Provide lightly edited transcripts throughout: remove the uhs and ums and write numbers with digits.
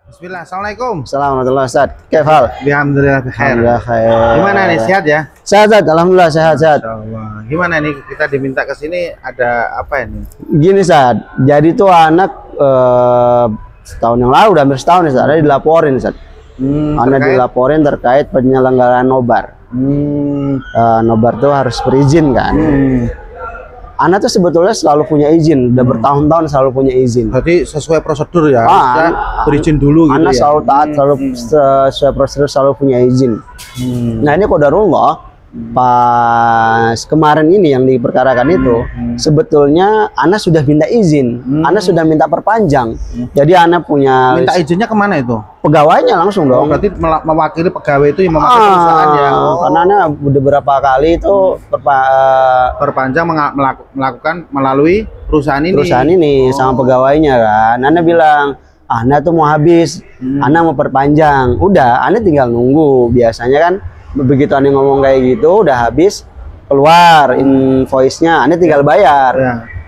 Bismillah, Assalamualaikum. Assalamualaikum Ustaz. Kefal. Alhamdulillah khair. Alhamdulillah khair. Gimana nih, sehat ya? Sehat, alhamdulillah sehat. Insyaallah. Gimana nih kita diminta ke sini ada apa ini? Gini Ustaz, jadi tuh anak setahun yang lalu, udah hampir setahun nih Ustaz, ada dilaporin Ustaz. Anak dilaporin terkait penyelenggaraan nobar. Nobar tuh harus berizin kan. Anak tuh sebetulnya selalu punya izin, udah bertahun-tahun selalu punya izin. Berarti sesuai prosedur ya, berizin Anak dulu gitu ya. selalu taat, selalu sesuai prosedur, selalu punya izin. Nah ini qadarullah, pas kemarin ini yang diperkarakan itu, sebetulnya Anak sudah minta izin, Anak sudah minta perpanjang. Jadi Anak punya minta izinnya kemana itu? Pegawainya langsung dong. Berarti mewakili pegawai itu yang mewakili perusahaan ya. Karena Anak udah beberapa kali itu perpanjang melakukan melalui perusahaan ini. Sama pegawainya kan. Anak bilang, Anak tuh mau habis, Anak mau perpanjang. Udah, Anak tinggal nunggu. Biasanya kan begitu Anak ngomong kayak gitu, udah habis, keluar invoice-nya, Anak tinggal bayar.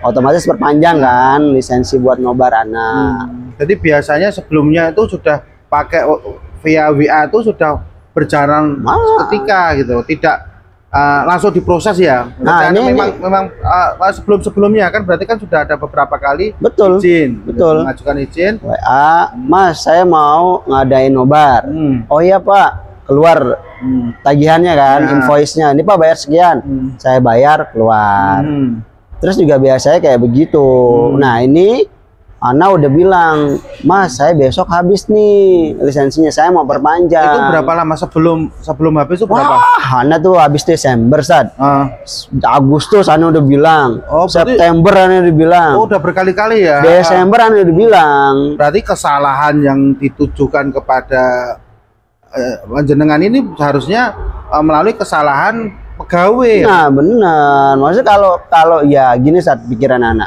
Otomatis perpanjang kan lisensi buat nobar Anak. Jadi biasanya sebelumnya itu sudah pakai via WA itu sudah berjalan seketika gitu, tidak langsung diproses ya. Nah, ini memang sebelumnya kan berarti kan sudah ada beberapa kali izin, mengajukan izin. WA, Mas, saya mau ngadain nobar. Oh iya Pak, keluar tagihannya kan, invoice-nya. Ini Pak bayar sekian, saya bayar keluar. Terus juga biasanya kayak begitu. Nah ini Anak udah bilang, Mas, saya besok habis nih lisensinya, saya mau perpanjang. Itu berapa lama sebelum habis itu berapa? Wah, Anak tuh habis Desember, Sad. Agustus Anak udah bilang. September Anak udah bilang. Oh, udah berkali-kali ya. Desember Anak udah bilang. Berarti kesalahan yang ditujukan kepada jenengan ini seharusnya melalui kesalahan pegawai. Nah, benar. Maksudnya kalau ya gini saat pikiran Anak.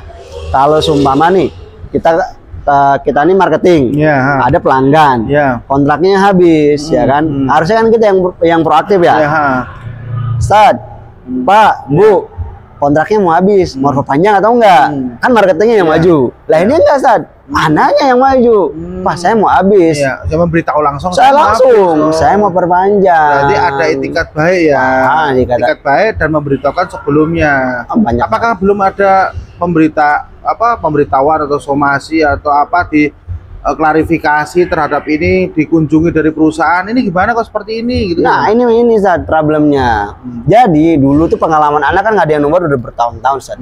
Kalau sumpama nih kita ini marketing, ada pelanggan, kontraknya habis, ya kan? Harusnya kan kita yang proaktif ya. Ustaz, Pak, Bu, kontraknya mau habis, mau perpanjang atau enggak? Kan marketingnya yang maju. Lah ini enggak, Ustaz. Anaknya yang maju. Pak, saya mau habis. Saya memberitahu langsung. Saya mau perpanjang. Jadi ada itikat baik ya. Itikat baik dan memberitahukan sebelumnya. Apakah belum ada pemberitahuan atau somasi atau apa di klarifikasi terhadap ini dikunjungi dari perusahaan ini gimana kok seperti ini gitu? Nah ini Zat problemnya. Jadi dulu tuh pengalaman Anak kan nggak ada yang nomor udah bertahun-tahun Zat.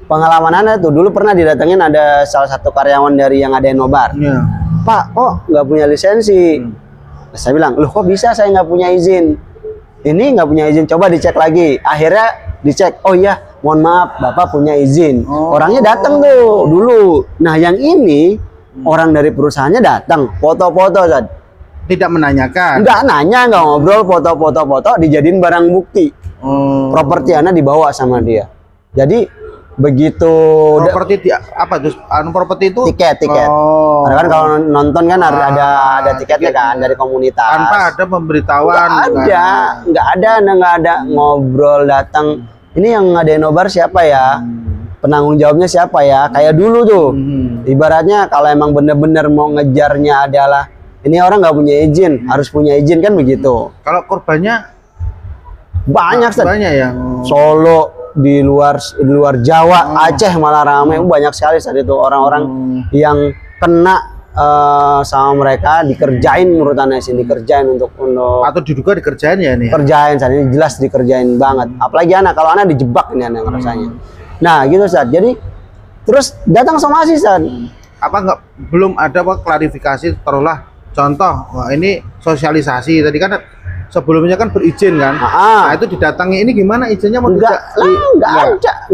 Pengalaman Anak tuh dulu pernah didatengin ada salah satu karyawan dari yang ada yang nobar. Pak, kok nggak punya lisensi? Saya bilang, loh kok bisa saya nggak punya izin? Ini nggak punya izin, coba dicek lagi. Akhirnya dicek, oh iya, mohon maaf, Bapak punya izin. Orangnya datang tuh dulu. Nah yang ini orang dari perusahaannya datang, foto-foto, tidak menanyakan. Nggak nanya, nggak ngobrol, foto-foto, dijadiin barang bukti. Properti Anak dibawa sama dia. Jadi begitu properti apa tuh? Properti itu tiket. Karena kan kalau nonton kan ada tiketnya kan dari komunitas. Tanpa ada pemberitahuan. Nggak ada ngobrol datang. Ini yang ngadain nobar siapa ya? Penanggung jawabnya siapa ya? Kayak dulu tuh. Ibaratnya kalau emang bener-bener mau ngejarnya adalah ini orang nggak punya izin, harus punya izin kan begitu. Kalau korbannya banyak ya. Solo, di luar Jawa, Aceh malah ramai. Banyak sekali saat itu orang-orang yang kena sama mereka dikerjain menurut Anak sih, dikerjain untuk atau diduga dikerjain ya nih. Kerjain saat ini jelas dikerjain banget. Apalagi Anak kalau Anak dijebak ini Anak ngerasanya. Nah gitu Ustaz. Jadi terus datang somasi Ustaz. Apa belum ada klarifikasi taruhlah contoh ini sosialisasi tadi kan sebelumnya kan berizin kan. Nah itu didatangi ini gimana izinnya mau nggak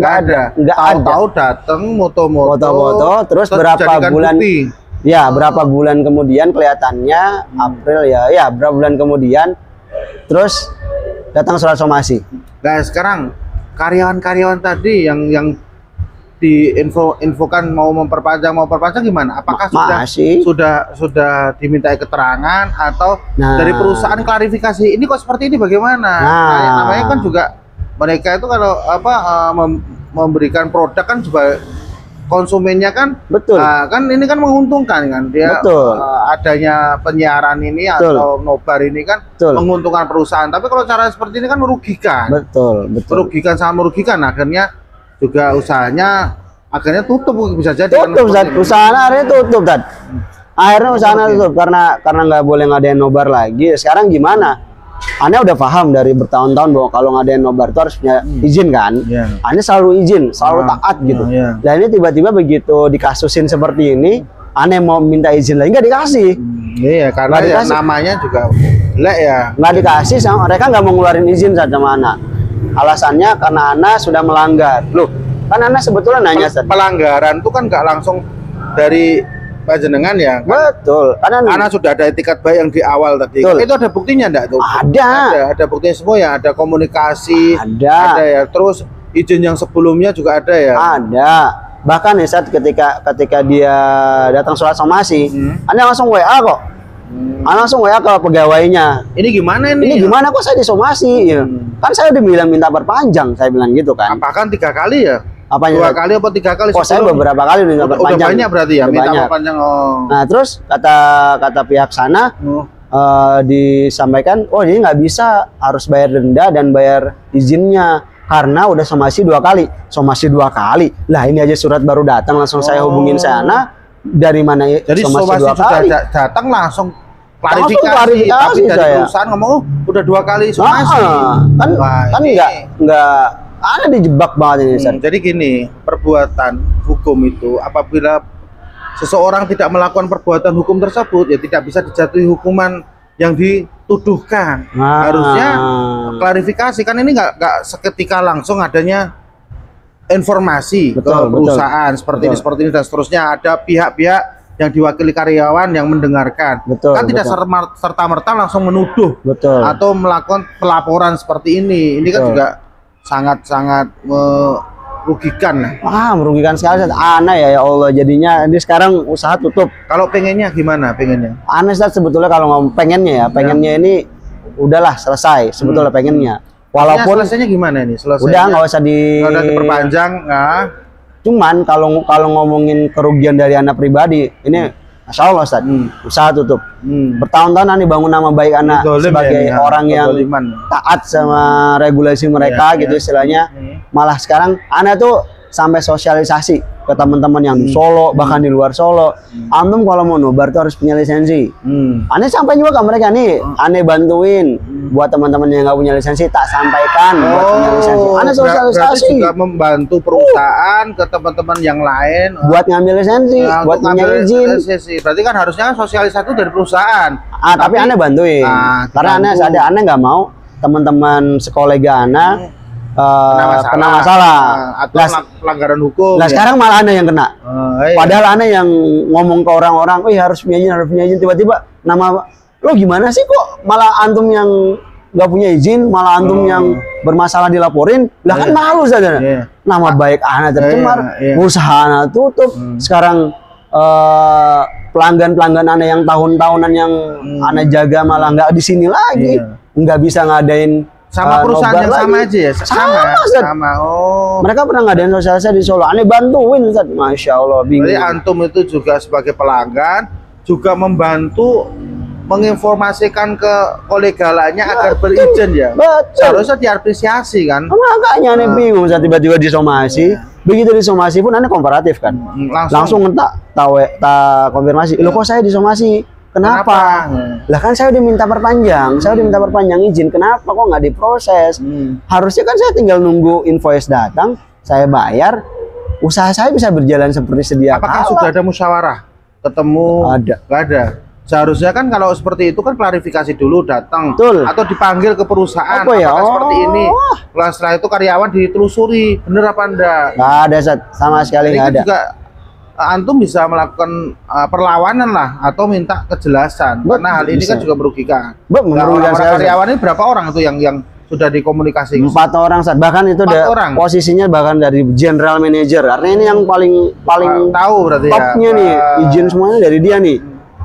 ada. Tahu-tahu datang moto-moto terus berapa bulan bukti. Ya berapa bulan kemudian kelihatannya April ya berapa bulan kemudian terus datang surat somasi. Nah sekarang karyawan-karyawan tadi yang infokan mau perpanjang gimana? Apakah sudah dimintai keterangan atau dari perusahaan klarifikasi ini kok seperti ini bagaimana? Namanya kan juga mereka itu kalau memberikan produk kan juga konsumennya kan betul. Kan ini kan menguntungkan kan dia, betul. Adanya penyiaran ini betul. Atau nobar ini kan betul. Menguntungkan perusahaan. Tapi kalau cara seperti ini kan merugikan. Betul. Merugikan, sama merugikan. Akhirnya juga usahanya akhirnya tutup, bisa jadi. Tutup, kan, usahanya akhirnya tutup, akhirnya usahanya tutup karena nggak boleh ngadain nobar lagi. Sekarang gimana? Ane udah paham dari bertahun-tahun bahwa kalau ngadain nobar itu harus punya izin kan. Ane selalu izin, selalu taat gitu. Dan ini tiba-tiba begitu dikasusin seperti ini, Ane mau minta izin lagi nggak dikasih. Iya, karena ya, namanya juga jelek ya. Nggak dikasih, sama mereka nggak mau ngeluarin izin sama Ana. Alasannya karena Ana sudah melanggar. Loh, kan Ana sebetulnya nanya pelanggaran itu kan nggak langsung dari panjenengan ya kan? Betul, karena sudah ada etikat baik yang di awal tadi. Betul. Itu ada buktinya enggak tuh? Ada buktinya semua ya, ada komunikasi, ada ya. Terus izin yang sebelumnya juga ada ya? Ada. Bahkan ya saat ketika dia datang sholat somasi, Anda langsung WA kok. Anda langsung WA ke pegawainya. Ini gimana ini? Ini gimana kok saya disomasi? Kan saya udah bilang minta perpanjang, saya bilang gitu kan. Apakah 3 kali ya? Apanya? 2 kali apa 3 kali? Oh, saya beberapa kali minta perpanjang. Udah banyak berarti ya minta perpanjang. Nah, terus kata pihak sana disampaikan, oh ini nggak bisa, harus bayar denda dan bayar izinnya karena udah somasi 2 kali. Somasi 2 kali. Lah ini aja surat baru datang, langsung saya hubungin sana. Dari mana? Jadi somasi 2 kali datang langsung klarifikasi, tapi dari perusahaan ngomong udah 2 kali somasi. Kan nggak ada dijebak banget ini. Jadi gini, perbuatan hukum itu apabila seseorang tidak melakukan perbuatan hukum tersebut ya tidak bisa dijatuhi hukuman yang dituduhkan. Harusnya klarifikasi, kan ini nggak seketika langsung adanya informasi ke perusahaan seperti ini dan seterusnya. Ada pihak-pihak yang diwakili karyawan yang mendengarkan. Kan tidak serta-merta langsung menuduh atau melakukan pelaporan seperti ini. Ini kan juga sangat-sangat merugikan. Merugikan sekali. Aneh ya Allah, jadinya ini sekarang usaha tutup. Kalau pengennya gimana? Aneh sebetulnya kalau ngomong pengennya ini udahlah selesai sebetulnya pengennya. Walaupun selesainya gimana ini? Udah nggak usah diperpanjang. Cuman kalau ngomongin kerugian dari anak pribadi ini, Masya Allah Ustaz, usaha tutup. Bertahun-tahun Ani bangun nama baik anak sebagai orang yang taat sama regulasi mereka gitu istilahnya. Malah sekarang anak tuh sampai sosialisasi ke teman-teman yang di Solo, bahkan di luar Solo. Antum kalau mau nobar tuh harus punya lisensi. Aneh sampai juga ke mereka nih, aneh bantuin buat teman-teman yang nggak punya lisensi, tak sampaikan buat punya lisensi. Aneh sosialisasi juga membantu perusahaan ke teman-teman yang lain buat ngambil lisensi, buat punya izin. Berarti kan harusnya sosialisasi dari perusahaan. Tapi aneh bantuin. Karena aneh nggak mau teman-teman sekolega anak kena masalah atau pelanggaran hukum. Sekarang malah Anda yang kena. Padahal Anda yang ngomong ke orang-orang, harus punya izin, tiba-tiba nama lo gimana sih kok malah antum yang nggak punya izin, malah antum yang bermasalah dilaporin. Lah kan malu saja. Nama baik Anda tercemar, usaha Anda tutup. Sekarang pelanggan Anda yang tahun-tahunan yang Anda jaga malah nggak di sini lagi, nggak bisa ngadain sama perusahaan yang sama aja ya? Sama. Mereka pernah ngadain sosialisasi di Solo. Aneh bantuin, Ustaz. Masya Allah, bingung. Jadi antum itu juga sebagai pelanggan juga membantu menginformasikan ke kolega lainnya agar berizin ya. Seharusnya diapresiasi kan. Makanya aneh bingung saat tiba-tiba disomasi. Begitu disomasi pun aneh komparatif kan. Langsung tak konfirmasi. Loh kok saya disomasi? Kenapa? Lah kan saya udah minta perpanjang, izin. Kenapa kok nggak diproses? Harusnya kan saya tinggal nunggu invoice datang, saya bayar, usaha saya bisa berjalan seperti sedia. Apakah sudah ada musyawarah? Ketemu? Ada. Nggak ada. Seharusnya kan kalau seperti itu kan klarifikasi dulu datang. Atau dipanggil ke perusahaan. Seperti ini. Setelah itu karyawan ditelusuri, bener apa enggak? Nggak ada, sama sekali nggak ada. Juga antum bisa melakukan perlawanan lah atau minta kejelasan. Karena hal ini kan juga merugikan. Karyawan ini berapa orang itu yang sudah dikomunikasi? 4 orang, bahkan itu posisinya bahkan dari general manager. Artinya ini yang paling tahu berarti topnya nih, izin semuanya dari dia nih.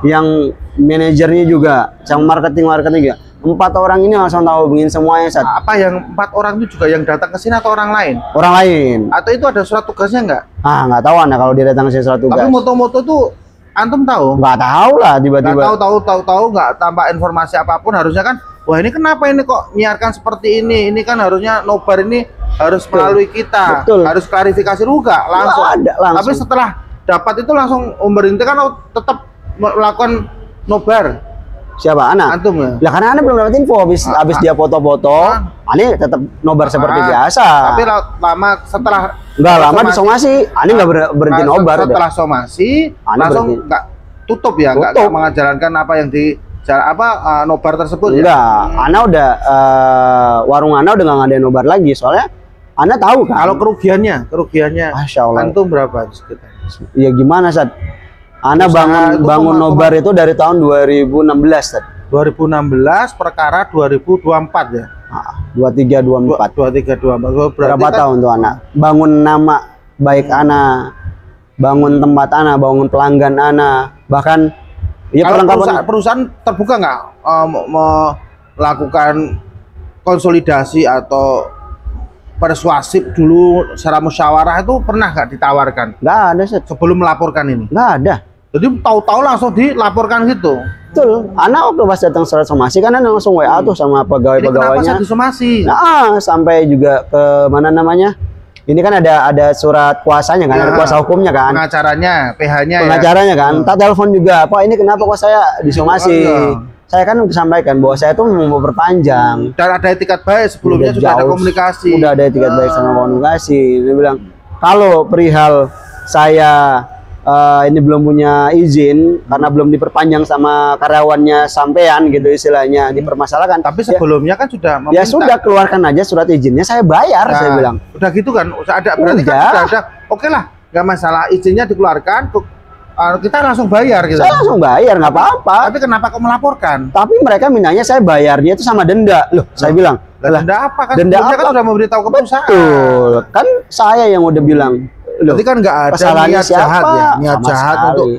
Yang manajernya juga, sama marketing ya. 4 orang ini langsung tahu hubungin semuanya, Sat. Apa yang 4 orang itu juga yang datang ke sini atau orang lain? Orang lain. Atau itu ada surat tugasnya nggak? Ah, nggak tahu Anda kalau dia datang ke sini surat tugas. Tapi moto-moto tuh antum tahu? Nggak tahu lah tiba-tiba. Nggak tahu nggak tanpa informasi apapun. Harusnya kan, wah ini kenapa ini kok nyiarkan seperti ini? Ini kan harusnya nobar ini harus melalui kita. Betul. Harus klarifikasi dulu nggak? Langsung. Nggak ada, langsung. Tapi setelah dapat itu langsung memberhentikan atau tetap melakukan nobar? Siapa? Anak? Antum ya? Lah karena Anda belum dapat info habis dia foto-foto, Ane tetap nobar seperti biasa. Tapi lama setelah nggak lama disomasi, Ane nggak berhenti nobar. Setelah somasi langsung nggak tutup ya, nggak mengajarankan apa yang di nobar tersebut. Enggak, ya? Ana udah warung Ana udah nggak ngadain nobar lagi, soalnya Ana tahu kan. Kalau kerugiannya, Masya Allah. Antum berapa sekitar? Ya gimana, Sat? Ana bangun nobar itu dari tahun 2016, Sat. 2016 perkara 2024 ya. 23 24. 23 24. Berapa tahun tuh Ana? Bangun nama baik Ana, bangun tempat Ana, bangun pelanggan Ana, bahkan ya perusahaan terbuka nggak melakukan konsolidasi atau persuasif dulu secara musyawarah itu pernah nggak ditawarkan? Nggak ada, Sat. Sebelum melaporkan ini? Nggak ada. Jadi tahu-tahu langsung dilaporkan gitu. Betul. Anak waktu pas datang surat somasi kan langsung WA tuh sama pegawai-pegawainya. Kenapa saya disomasi? Nah, sampai juga ke mana namanya? Ini kan ada surat kuasanya kan, ada kuasa hukumnya kan. Pengacaranya, PH-nya ya. Pengacaranya kan. Tak telepon juga, Pak ini kenapa kok saya disomasi? Saya kan udah sampaikan bahwa saya tuh mau perpanjang. Dan ada etikat baik sebelumnya sudah ada komunikasi. Udah ada etikat baik sama komunikasi. Dia bilang kalau perihal saya ini belum punya izin karena belum diperpanjang sama karyawannya sampean gitu istilahnya dipermasalahkan. Tapi sebelumnya kan sudah meminta. Ya sudah keluarkan aja surat izinnya, saya bayar. Saya bilang. Udah gitu kan, ada berarti kan sudah ada. Oke lah, nggak masalah izinnya dikeluarkan, kita langsung bayar gitu. Saya langsung bayar nggak apa-apa. Tapi kenapa kok melaporkan? Tapi mereka mintanya saya bayarnya itu sama denda. Loh, saya bilang. Denda apa kan? Denda apa? Kan sudah memberitahu ke perusahaan. Betul. Kan saya yang udah bilang. Berarti kan nggak ada niat jahat ya, niat jahat sekali. Untuk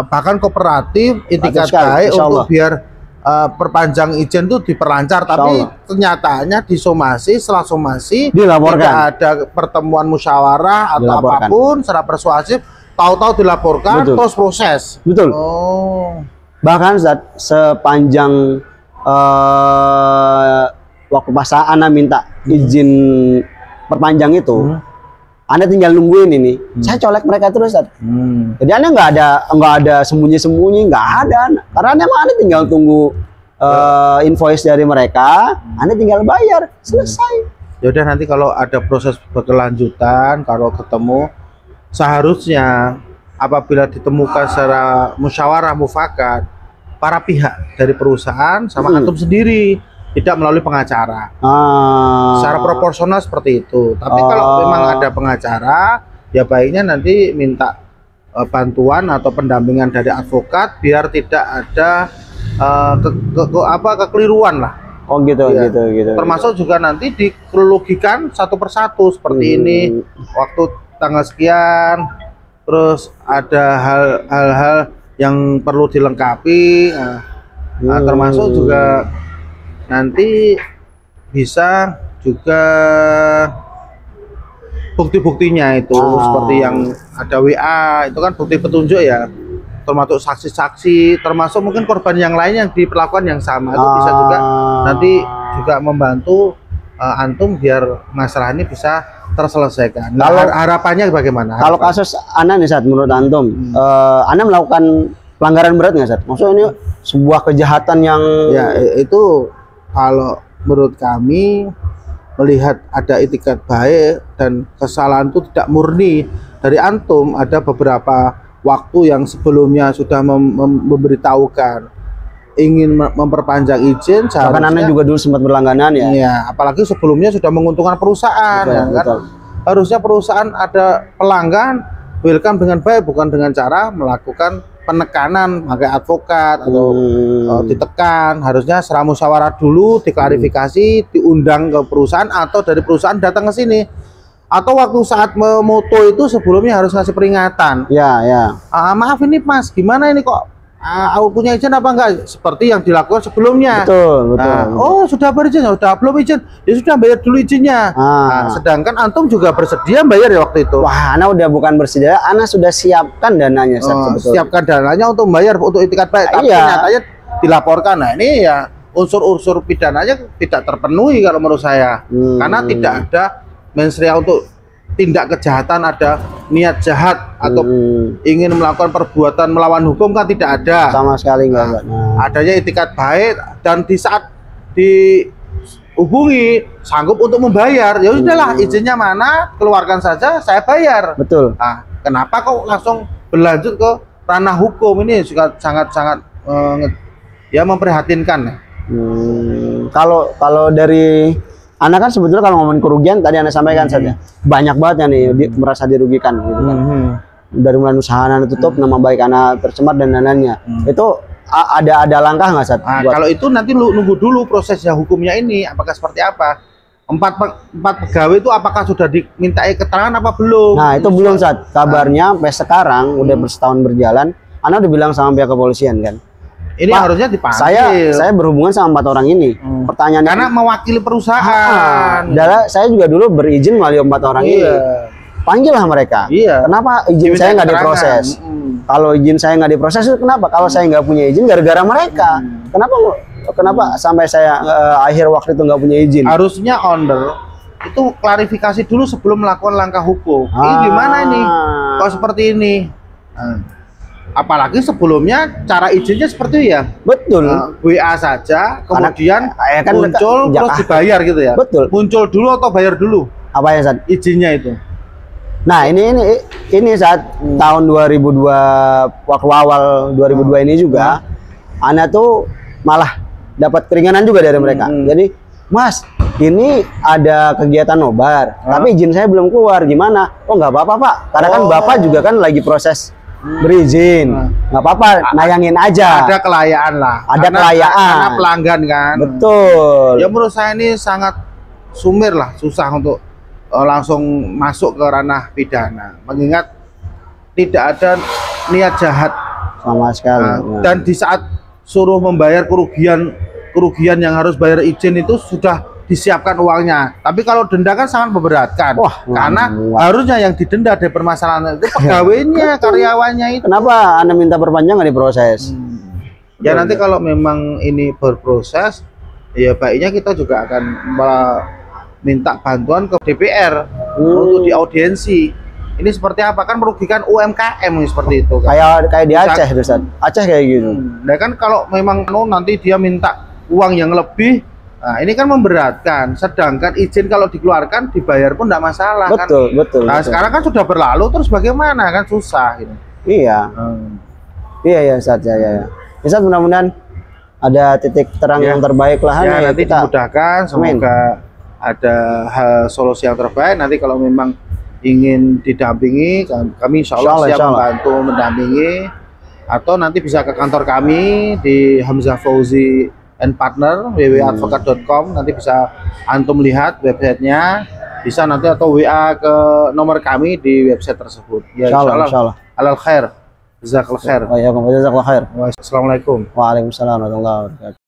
bahkan kooperatif, itikat baik untuk biar perpanjang izin itu diperlancar, tapi kenyataannya disomasi, setelah somasi dilaporkan. Tidak ada pertemuan musyawarah atau apapun secara persuasif, tahu-tahu dilaporkan. Betul. Terus proses. Betul. Bahkan sepanjang waktu pas Ana minta izin perpanjang itu. Anda tinggal nungguin ini, saya colek mereka terus, Jadi Anda nggak ada sembunyi-sembunyi, nggak ada, karena Anda tinggal tunggu invoice dari mereka, Anda tinggal bayar, selesai. Ya udah nanti kalau ada proses berkelanjutan, kalau ketemu, seharusnya apabila ditemukan secara musyawarah mufakat, para pihak dari perusahaan sama antum sendiri. Tidak melalui pengacara. Secara proporsional seperti itu. Tapi kalau memang ada pengacara, ya baiknya nanti minta bantuan atau pendampingan dari advokat biar tidak ada kekeliruan lah. Oh gitu, ya. gitu. Termasuk juga nanti dikronologikan satu persatu seperti ini. Waktu tanggal sekian, terus ada hal-hal yang perlu dilengkapi. Termasuk juga nanti bisa juga bukti-buktinya itu seperti yang ada WA itu kan bukti petunjuk ya, termasuk saksi-saksi, termasuk mungkin korban yang lain yang diperlakukan yang sama itu bisa juga nanti juga membantu antum biar masalah ini bisa terselesaikan. Nah, harapannya bagaimana? Kalau kasus Ana nih saat menurut antum, Ana melakukan pelanggaran berat nggak saat? Maksudnya ini sebuah kejahatan yang ya itu. Kalau menurut kami melihat ada itikat baik dan kesalahan itu tidak murni dari antum, ada beberapa waktu yang sebelumnya sudah memberitahukan ingin memperpanjang izin. Bahkan Anda juga dulu sempat berlangganan ya. Iya, apalagi sebelumnya sudah menguntungkan perusahaan. Betul, kan? Harusnya perusahaan ada pelanggan welcome dengan baik, bukan dengan cara melakukan penekanan pakai advokat atau ditekan. Harusnya secara musyawarah dulu, diklarifikasi, diundang ke perusahaan atau dari perusahaan datang ke sini. Atau waktu saat memoto itu sebelumnya harus ngasih peringatan. Ya. Maaf ini Mas, gimana ini kok aku punya izin apa enggak, seperti yang dilakukan sebelumnya. Betul, betul. Nah, oh sudah berizin, sudah belum izin, ya sudah bayar dulu izinnya. Nah, sedangkan antum juga bersedia bayar ya waktu itu. Wah, ana udah bukan bersedia, ana sudah siapkan dananya. Siapkan dananya untuk bayar untuk itikat baik, tapi nyatanya dilaporkan. Nah ini ya unsur-unsur pidananya tidak terpenuhi kalau menurut saya, karena tidak ada mens rea untuk tindak kejahatan, ada niat jahat atau ingin melakukan perbuatan melawan hukum kan tidak ada sama sekali enggak. Adanya itikat baik dan di saat dihubungi sanggup untuk membayar, ya sudahlah izinnya mana keluarkan saja saya bayar. Betul. Nah, kenapa kok langsung berlanjut ke ranah hukum? Ini juga sangat-sangat ya memprihatinkan. Kalau dari Anda kan sebetulnya kalau ngomongin kerugian tadi Anda sampaikan saja banyak banget ya nih merasa dirugikan gitu kan. Dari mulai usaha Anda tutup, nama baik Anda tercemar dan lain-lainnya. Itu ada langkah nggak Sat? Kalau itu nanti nunggu dulu prosesnya hukumnya ini apakah seperti apa. Empat pegawai itu apakah sudah dimintai keterangan apa belum? Nah itu belum Sat. Kabarnya sampai sekarang udah setahun berjalan, Anda udah bilang sama pihak kepolisian kan? Ini Pak, harusnya dipanggil. Saya berhubungan sama 4 orang ini. Pertanyaannya karena mewakili perusahaan. Saya juga dulu berizin melalui 4 orang ini. Panggillah mereka. Kenapa izin saya nggak diproses? Kalau izin saya nggak diproses itu kenapa? Kalau saya nggak punya izin gara-gara mereka. Kenapa sampai saya akhir waktu itu nggak punya izin? Harusnya owner itu klarifikasi dulu sebelum melakukan langkah hukum. Ini gimana ini? Kok seperti ini? Apalagi sebelumnya cara izinnya seperti itu ya. Betul. WA saja, kemudian kan muncul terus dibayar gitu ya. Betul. Muncul dulu atau bayar dulu? Apa ya Sat? Izinnya itu. Nah ini saat tahun 2002 waktu awal 2002 ini juga, Ana tuh malah dapat keringanan juga dari mereka. Jadi Mas, ini ada kegiatan nobar, tapi izin saya belum keluar, gimana? Oh nggak apa-apa Pak, karena kan Bapak juga kan lagi proses berizin, nggak apa-apa, nayangin aja. Ada kelayaan lah. Ada kelayaan. Karena pelanggan kan. Betul. Ya menurut saya ini sangat sumir lah, susah untuk langsung masuk ke ranah pidana. Mengingat tidak ada niat jahat sama sekali. Dan di saat suruh membayar kerugian yang harus bayar izin itu sudah disiapkan uangnya. Tapi kalau denda kan sangat memberatkan. Karena harusnya yang didenda dari permasalahan itu pegawainya, karyawannya itu. Kenapa Anda minta perpanjang nggak diproses? Ya nanti kalau memang ini berproses, ya baiknya kita juga akan minta bantuan ke DPR untuk diaudiensi. Ini seperti apa? Kan merugikan UMKM seperti itu. Kan? Kayak di Aceh, Aceh kayak gitu. Nah kan kalau memang nanti dia minta uang yang lebih, nah ini kan memberatkan. Sedangkan izin kalau dikeluarkan dibayar pun tidak masalah. Betul, kan? betul. Nah betul. sekarang kan sudah berlalu, terus bagaimana kan susah gitu. Iya. Iya Ustaz ya. Ustaz mudah-mudahan ada titik terang yang terbaik lah. Ya nanti kita dimudahkan, semoga ada solusi yang terbaik. Nanti kalau memang ingin didampingi, kami insya Allah siap membantu mendampingi, atau nanti bisa ke kantor kami di Hamzah Fauzi and Partner www.advokat.com. Nanti bisa antum lihat websitenya, bisa nanti atau WA ke nomor kami di website tersebut. Ya insyaallah. Alal khair. Jazakallah khair. Jazakallah khair. Wassalamualaikum. Waalaikumsalam warahmatullahi wabarakatuh.